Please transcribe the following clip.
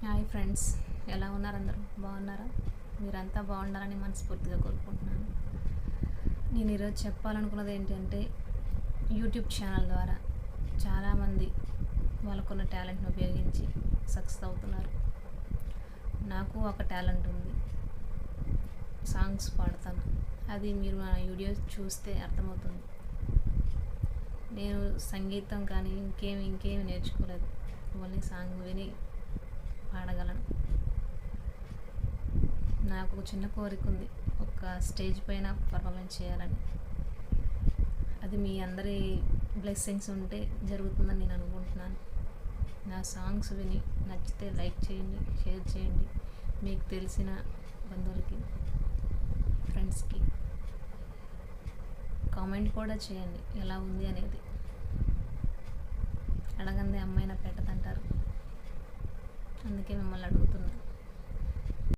Hi friends, ఎలా ఉన్నారు? అందరూ బాగున్నారా? మీరంతా బాగుండాలని మనస్ఫూర్తిగా కోరుకుంటున్నాను. నేను ఈరోజు చెప్పాలనుకున్నది ఏంటంటే, యూట్యూబ్ ఛానల్ ద్వారా చాలామంది వాళ్ళకున్న టాలెంట్ని ఉపయోగించి సక్సెస్ అవుతున్నారు. నాకు ఒక టాలెంట్ ఉంది, సాంగ్స్ పాడతాను. అది మీరు నా వీడియోస్ చూస్తే అర్థమవుతుంది. నేను సంగీతం కానీ ఇంకేమి నేర్చుకోలేదు, ఓన్లీ సాంగ్ విని పాడగలను. నాకు ఒక చిన్న కోరిక ఉంది, ఒక స్టేజ్ పైన పర్ఫార్మెన్స్ చేయాలని. అది మీ అందరి బ్లెస్సింగ్స్ ఉంటే జరుగుతుందని నేను అనుకుంటున్నాను. నా సాంగ్స్ విని నచ్చితే లైక్ చేయండి, షేర్ చేయండి, మీకు తెలిసిన బంధువులకి, ఫ్రెండ్స్కి కామెంట్ కూడా చేయండి ఎలా ఉంది అనేది. అడగందే అమ్మాయినా పెట్టదంటారు, అందుకే మిమ్మల్ని అడుగుతున్నాను.